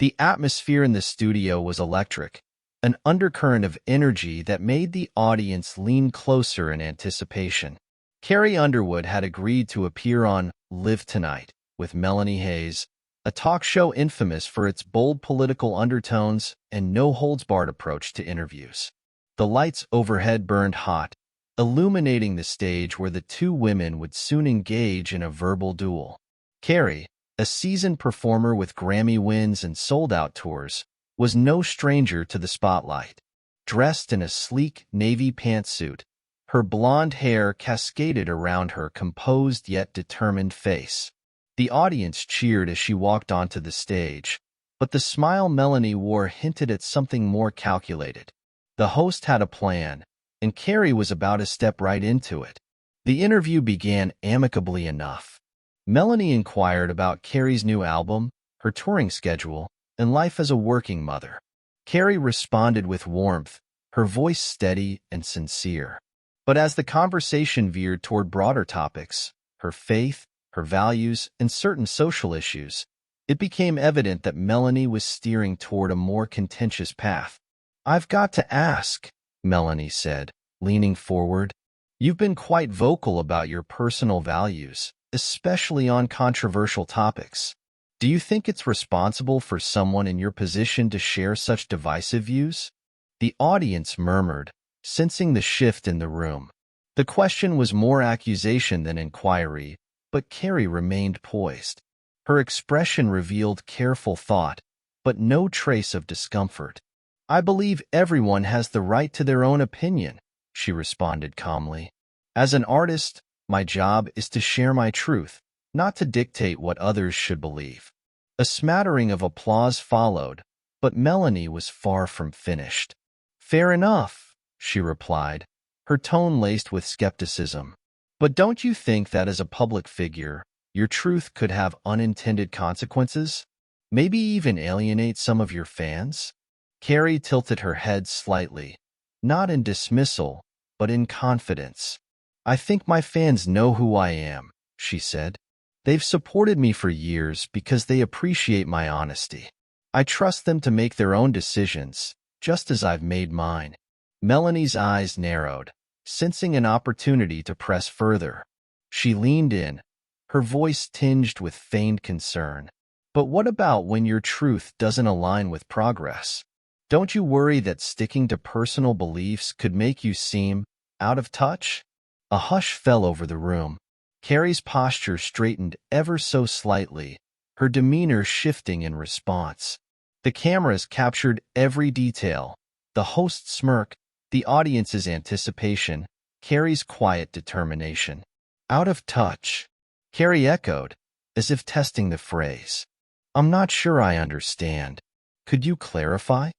The atmosphere in the studio was electric, an undercurrent of energy that made the audience lean closer in anticipation. Carrie Underwood had agreed to appear on Live Tonight with Melanie Hayes, a talk show infamous for its bold political undertones and no-holds-barred approach to interviews. The lights overhead burned hot, illuminating the stage where the two women would soon engage in a verbal duel. Carrie, a seasoned performer with Grammy wins and sold-out tours, was no stranger to the spotlight. Dressed in a sleek navy pantsuit, her blonde hair cascaded around her composed yet determined face. The audience cheered as she walked onto the stage, but the smile Melanie wore hinted at something more calculated. The host had a plan, and Carrie was about to step right into it. The interview began amicably enough. Melanie inquired about Carrie's new album, her touring schedule, and life as a working mother. Carrie responded with warmth, her voice steady and sincere. But as the conversation veered toward broader topics, her faith, her values, and certain social issues, it became evident that Melanie was steering toward a more contentious path. "I've got to ask," Melanie said, leaning forward. "You've been quite vocal about your personal values, especially on controversial topics. Do you think it's responsible for someone in your position to share such divisive views?" The audience murmured, sensing the shift in the room. The question was more accusation than inquiry, but Carrie remained poised. Her expression revealed careful thought, but no trace of discomfort. "I believe everyone has the right to their own opinion," she responded calmly. "As an artist, my job is to share my truth, not to dictate what others should believe." A smattering of applause followed, but Melanie was far from finished. "Fair enough," she replied, her tone laced with skepticism. "But don't you think that as a public figure, your truth could have unintended consequences? Maybe even alienate some of your fans?" Carrie tilted her head slightly, not in dismissal, but in confidence. "I think my fans know who I am," she said. "They've supported me for years because they appreciate my honesty. I trust them to make their own decisions, just as I've made mine." Melanie's eyes narrowed, sensing an opportunity to press further. She leaned in, her voice tinged with feigned concern. "But what about when your truth doesn't align with progress? Don't you worry that sticking to personal beliefs could make you seem out of touch?" A hush fell over the room. Carrie's posture straightened ever so slightly, her demeanor shifting in response. The cameras captured every detail: the host's smirk, the audience's anticipation, Carrie's quiet determination. "Out of touch," Carrie echoed, as if testing the phrase. "I'm not sure I understand. Could you clarify?"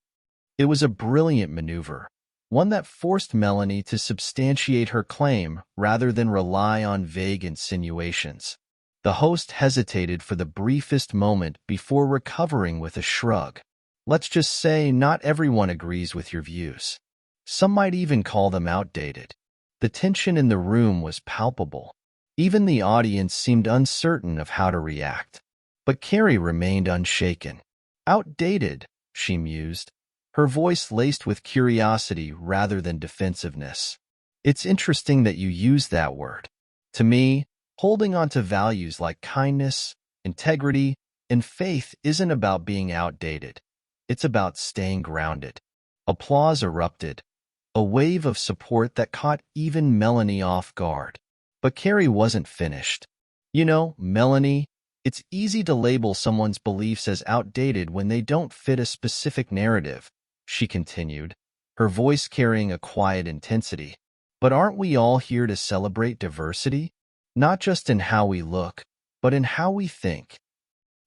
It was a brilliant maneuver, one that forced Melanie to substantiate her claim rather than rely on vague insinuations. The host hesitated for the briefest moment before recovering with a shrug. "Let's just say not everyone agrees with your views. Some might even call them outdated." The tension in the room was palpable. Even the audience seemed uncertain of how to react. But Carrie remained unshaken. "Outdated," she mused, her voice laced with curiosity rather than defensiveness. "It's interesting that you use that word. To me, holding on to values like kindness, integrity, and faith isn't about being outdated. It's about staying grounded." Applause erupted, a wave of support that caught even Melanie off guard. But Carrie wasn't finished. "You know, Melanie, it's easy to label someone's beliefs as outdated when they don't fit a specific narrative," she continued, her voice carrying a quiet intensity. "But aren't we all here to celebrate diversity? Not just in how we look, but in how we think."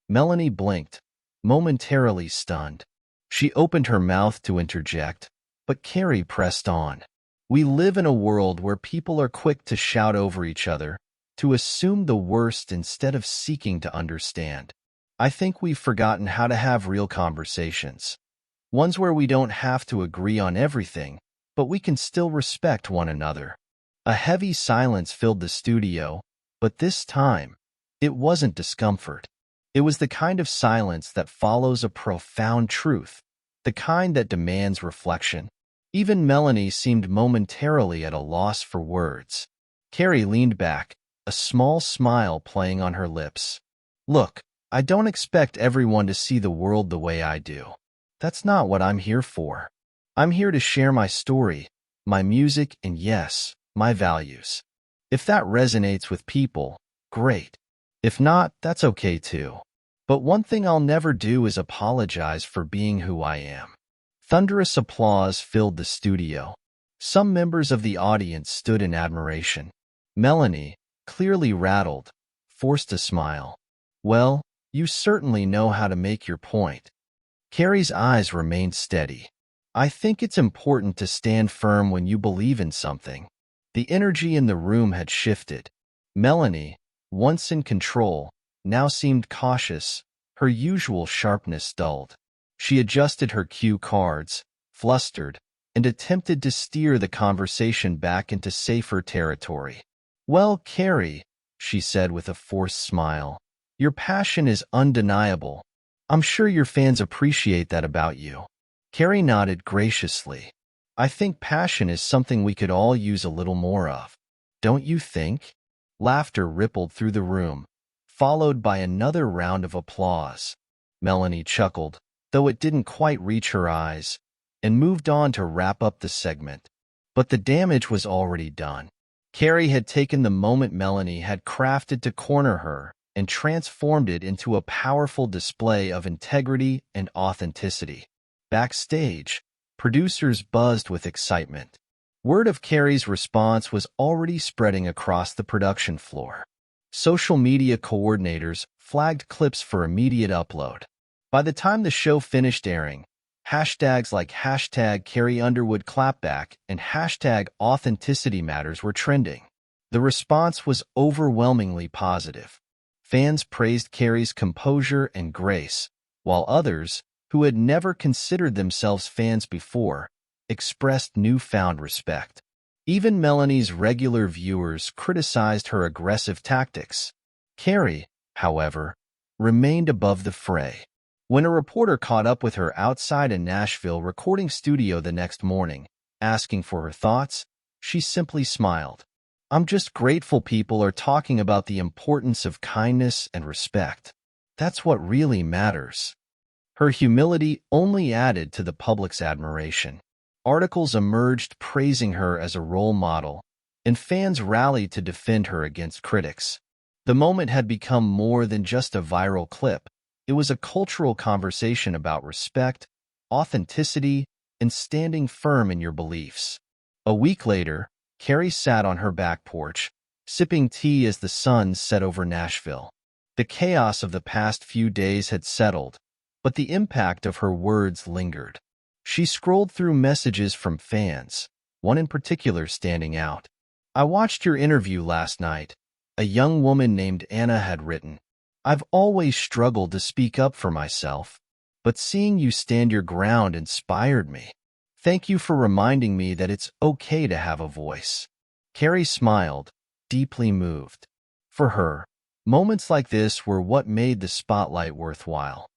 Melanie blinked, momentarily stunned. She opened her mouth to interject, but Carrie pressed on. "We live in a world where people are quick to shout over each other, to assume the worst instead of seeking to understand. I think we've forgotten how to have real conversations. Ones where we don't have to agree on everything, but we can still respect one another." A heavy silence filled the studio, but this time, it wasn't discomfort. It was the kind of silence that follows a profound truth, the kind that demands reflection. Even Melanie seemed momentarily at a loss for words. Carrie leaned back, a small smile playing on her lips. Look, I don't expect everyone to see the world the way I do. That's not what I'm here for. I'm here to share my story, my music, and yes, my values. If that resonates with people, great. If not, that's okay too. But one thing I'll never do is apologize for being who I am. Thunderous applause filled the studio. Some members of the audience stood in admiration. Melanie, clearly rattled, forced a smile. Well, you certainly know how to make your point. Carrie's eyes remained steady. I think it's important to stand firm when you believe in something. The energy in the room had shifted. Melanie, once in control, now seemed cautious, her usual sharpness dulled. She adjusted her cue cards, flustered, and attempted to steer the conversation back into safer territory. Well, Carrie, she said with a forced smile, your passion is undeniable. I'm sure your fans appreciate that about you. Carrie nodded graciously. I think passion is something we could all use a little more of. Don't you think? Laughter rippled through the room, followed by another round of applause. Melanie chuckled, though it didn't quite reach her eyes, and moved on to wrap up the segment. But the damage was already done. Carrie had taken the moment Melanie had crafted to corner her and transformed it into a powerful display of integrity and authenticity. Backstage, producers buzzed with excitement. Word of Carrie's response was already spreading across the production floor. Social media coordinators flagged clips for immediate upload. By the time the show finished airing, hashtags like hashtag Carrie Underwood Clapback and hashtag Authenticity Matters were trending. The response was overwhelmingly positive. Fans praised Carrie's composure and grace, while others, who had never considered themselves fans before, expressed newfound respect. Even Melanie's regular viewers criticized her aggressive tactics. Carrie, however, remained above the fray. When a reporter caught up with her outside a Nashville recording studio the next morning, asking for her thoughts, she simply smiled. I'm just grateful people are talking about the importance of kindness and respect. That's what really matters. Her humility only added to the public's admiration. Articles emerged praising her as a role model, and fans rallied to defend her against critics. The moment had become more than just a viral clip. It was a cultural conversation about respect, authenticity, and standing firm in your beliefs. A week later, Carrie sat on her back porch, sipping tea as the sun set over Nashville. The chaos of the past few days had settled, but the impact of her words lingered. She scrolled through messages from fans, one in particular standing out. I watched your interview last night, a young woman named Anna had written. I've always struggled to speak up for myself, but seeing you stand your ground inspired me. Thank you for reminding me that it's okay to have a voice. Carrie smiled, deeply moved. For her, moments like this were what made the spotlight worthwhile.